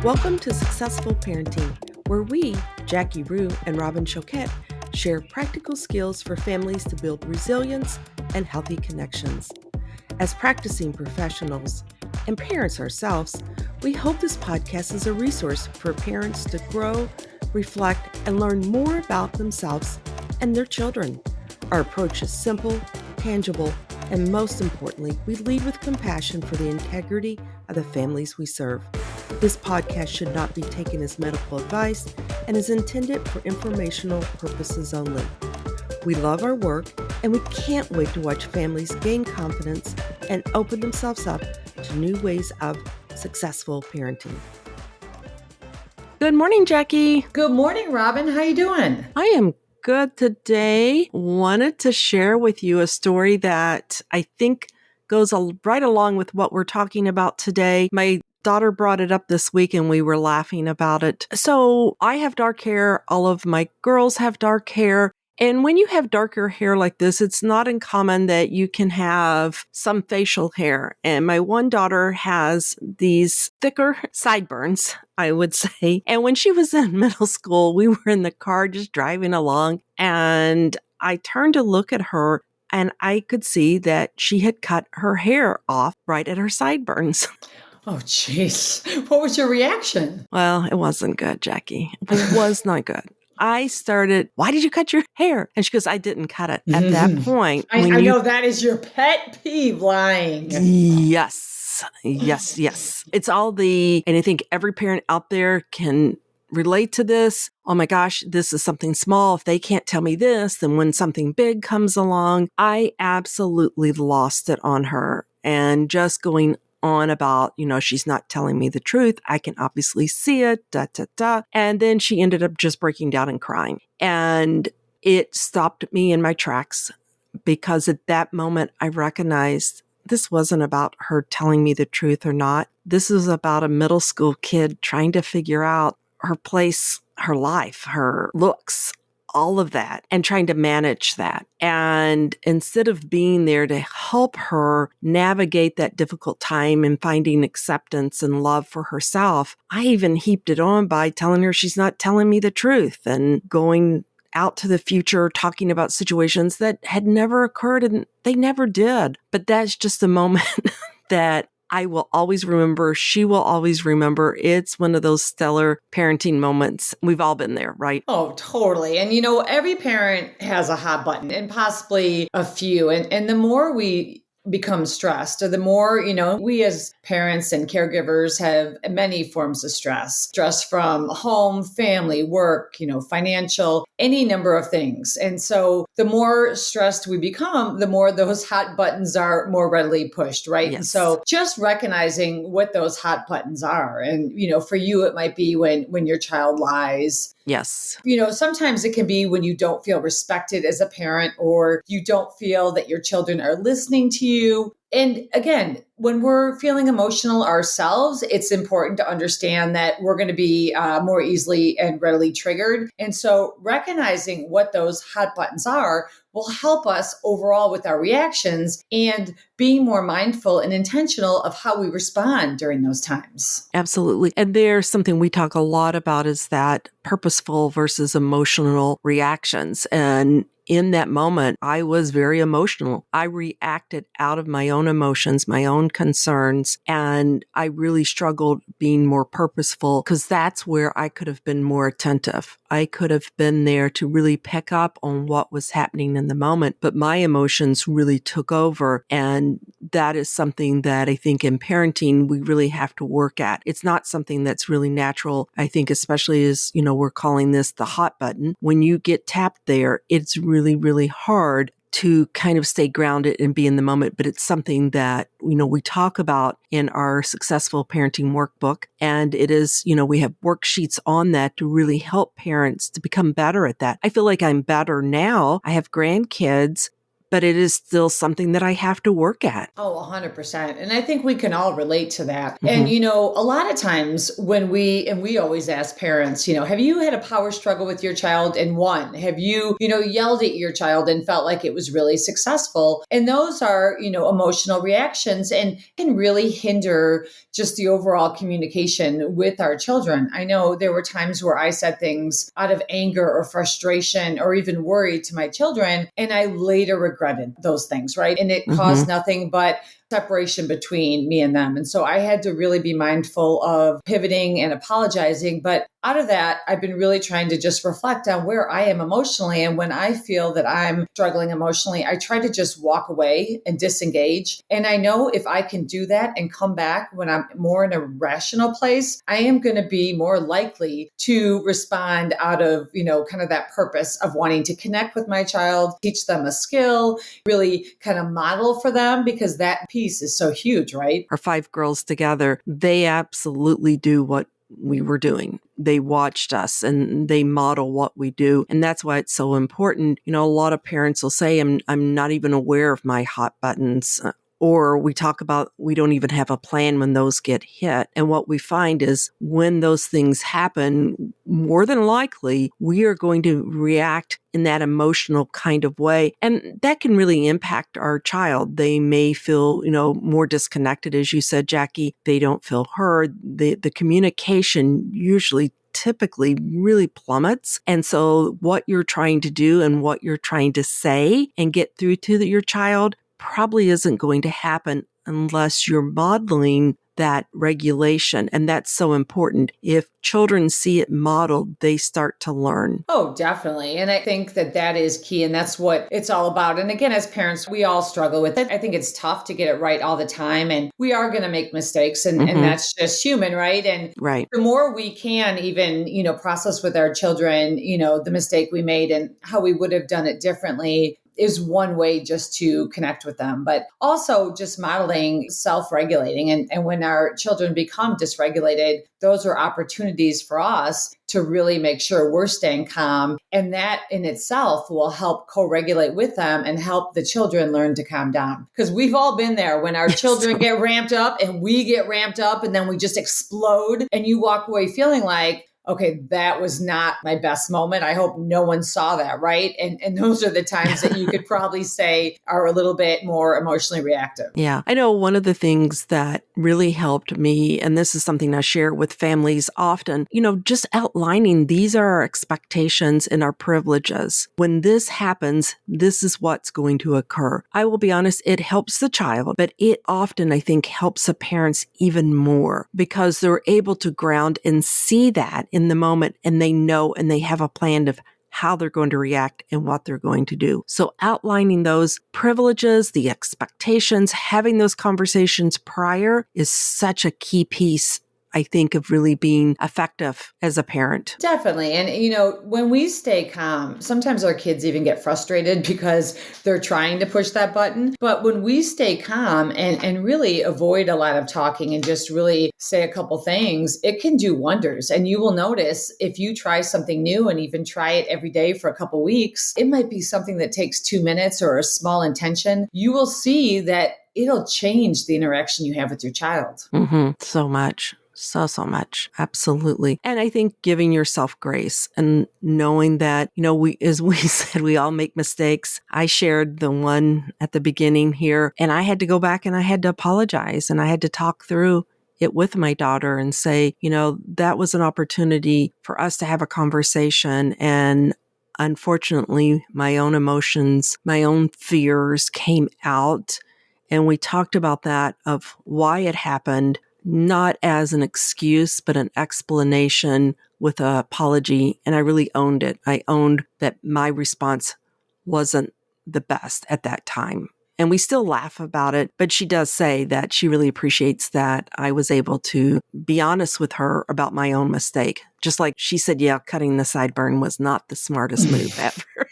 Welcome to Successful Parenting, where we, Jackie Rue and Robin Choquette, share practical skills for families to build resilience and healthy connections. As practicing professionals and parents ourselves, we hope this podcast is a resource for parents to grow, reflect, and learn more about themselves and their children. Our approach is simple, tangible, and most importantly, we lead with compassion for the integrity of the families we serve. This podcast should not be taken as medical advice and is intended for informational purposes only. We love our work, and we can't wait to watch families gain confidence and open themselves up to new ways of successful parenting. Good morning, Jackie. Good morning, Robin. How you doing? I am good today. Wanted to share with you a story that I think goes right along with what we're talking about today. My daughter brought it up this week and we were laughing about it. So I have dark hair. All of my girls have dark hair. And when you have darker hair like this, it's not uncommon that you can have some facial hair. And my one daughter has these thicker sideburns, I would say. And when she was in middle school, we were in the car just driving along and I turned to look at her and I could see that she had cut her hair off right at her sideburns. Oh, jeez. What was your reaction? Well, it wasn't good, Jackie. It was not good. I started, why did you cut your hair? And she goes, I didn't cut it. At that point. I know that is your pet peeve, lying. Yes. It's all and I think every parent out there can relate to this. Oh my gosh, this is something small. If they can't tell me this, then when something big comes along, I absolutely lost it on her. And just going on about, she's not telling me the truth. I can obviously see it, And then she ended up just breaking down and crying. And it stopped me in my tracks because at that moment I recognized this wasn't about her telling me the truth or not. This is about a middle school kid trying to figure out her place, her life, her looks, all of that, and trying to manage that. And instead of being there to help her navigate that difficult time and finding acceptance and love for herself, I even heaped it on by telling her she's not telling me the truth and going out to the future, talking about situations that had never occurred and they never did. But that's just a moment that I will always remember. She will always remember. It's one of those stellar parenting moments. We've all been there, right? Oh, totally. And every parent has a hot button and possibly a few. And the more we become stressed, or the more, we as parents and caregivers have many forms of stress from home, family, work, financial, any number of things. And so the more stressed we become, the more those hot buttons are more readily pushed, right? Yes. And so just recognizing what those hot buttons are. And, for you, it might be when your child lies. Yes. Sometimes it can be when you don't feel respected as a parent, or you don't feel that your children are listening to you. And again, when we're feeling emotional ourselves, it's important to understand that we're going to be more easily and readily triggered. And so recognizing what those hot buttons are will help us overall with our reactions and being more mindful and intentional of how we respond during those times. Absolutely. And there's something we talk a lot about is that purposeful versus emotional reactions. And in that moment, I was very emotional. I reacted out of my own emotions, my own concerns, and I really struggled being more purposeful because that's where I could have been more attentive. I could have been there to really pick up on what was happening in the moment, but my emotions really took over. And that is something that I think in parenting, we really have to work at. It's not something that's really natural. I think especially as, we're calling this the hot button. When you get tapped there, it's really, really hard to kind of stay grounded and be in the moment. But it's something that, we talk about in our Successful Parenting Workbook. And it is, we have worksheets on that to really help parents to become better at that. I feel like I'm better now. I have grandkids, but it is still something that I have to work at. Oh, 100%. And I think we can all relate to that. And, a lot of times when we always ask parents, have you had a power struggle with your child and won? Have you, yelled at your child and felt like it was really successful? And those are, emotional reactions and can really hinder just the overall communication with our children. I know there were times where I said things out of anger or frustration or even worry to my children, and I later regretted those things, right? And it caused nothing but separation between me and them. And so I had to really be mindful of pivoting and apologizing. But out of that, I've been really trying to just reflect on where I am emotionally. And when I feel that I'm struggling emotionally, I try to just walk away and disengage. And I know if I can do that and come back when I'm more in a rational place, I am going to be more likely to respond out of, kind of that purpose of wanting to connect with my child, teach them a skill, really kind of model for them, because that piece is so huge, right? Our 5 girls together, they absolutely do what we were doing. They watched us and they model what we do. And that's why it's so important. A lot of parents will say, I'm not even aware of my hot buttons. Or we talk about we don't even have a plan when those get hit. And what we find is when those things happen, more than likely, we are going to react in that emotional kind of way. And that can really impact our child. They may feel, more disconnected, as you said, Jackie. They don't feel heard. The communication usually typically really plummets. And so what you're trying to do and what you're trying to say and get through to your child probably isn't going to happen unless you're modeling that regulation. And that's so important. If children see it modeled, they start to learn. Oh, definitely. And I think that is key. And that's what it's all about. And again, as parents, we all struggle with it. I think it's tough to get it right all the time. And we are going to make mistakes. And that's just human, right? And the more we can even, process with our children, the mistake we made and how we would have done it differently is one way just to connect with them, but also just modeling self-regulating. And when our children become dysregulated, those are opportunities for us to really make sure we're staying calm. And that in itself will help co-regulate with them and help the children learn to calm down. Because we've all been there when our children get ramped up and we get ramped up and then we just explode and you walk away feeling like, okay, that was not my best moment. I hope no one saw that, right? And those are the times that you could probably say are a little bit more emotionally reactive. Yeah. I know one of the things that really helped me, and this is something I share with families often, just outlining these are our expectations and our privileges. When this happens, this is what's going to occur. I will be honest, it helps the child, but it often, I think, helps the parents even more because they're able to ground and see that in the moment, and they know and they have a plan of how they're going to react and what they're going to do. So outlining those privileges, the expectations, having those conversations prior is such a key piece, I think, of really being effective as a parent. Definitely. And, when we stay calm, sometimes our kids even get frustrated because they're trying to push that button. But when we stay calm and really avoid a lot of talking and just really say a couple things, it can do wonders. And you will notice if you try something new and even try it every day for a couple weeks, it might be something that takes 2 minutes or a small intention. You will see that it'll change the interaction you have with your child. So much. So much. Absolutely. And I think giving yourself grace and knowing that, as we said, we all make mistakes. I shared the one at the beginning here, and I had to go back and I had to apologize and I had to talk through it with my daughter and say, that was an opportunity for us to have a conversation. And unfortunately, my own emotions, my own fears came out. And we talked about that of why it happened, not as an excuse, but an explanation with an apology. And I really owned it. I owned that my response wasn't the best at that time. And we still laugh about it, but she does say that she really appreciates that I was able to be honest with her about my own mistake. Just like she said, yeah, cutting the sideburn was not the smartest move ever.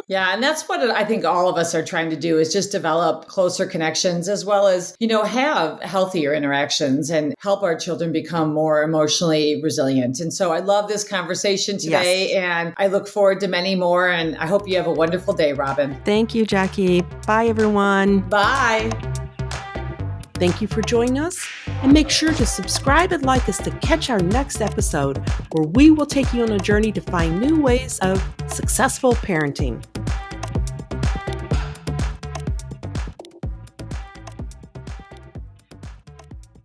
Yeah. And that's what I think all of us are trying to do is just develop closer connections as well as, have healthier interactions and help our children become more emotionally resilient. And so I love this conversation today and I look forward to many more. And I hope you have a wonderful day, Robin. Thank you, Jackie. Bye, everyone. Bye. Thank you for joining us, and make sure to subscribe and like us to catch our next episode, where we will take you on a journey to find new ways of successful parenting.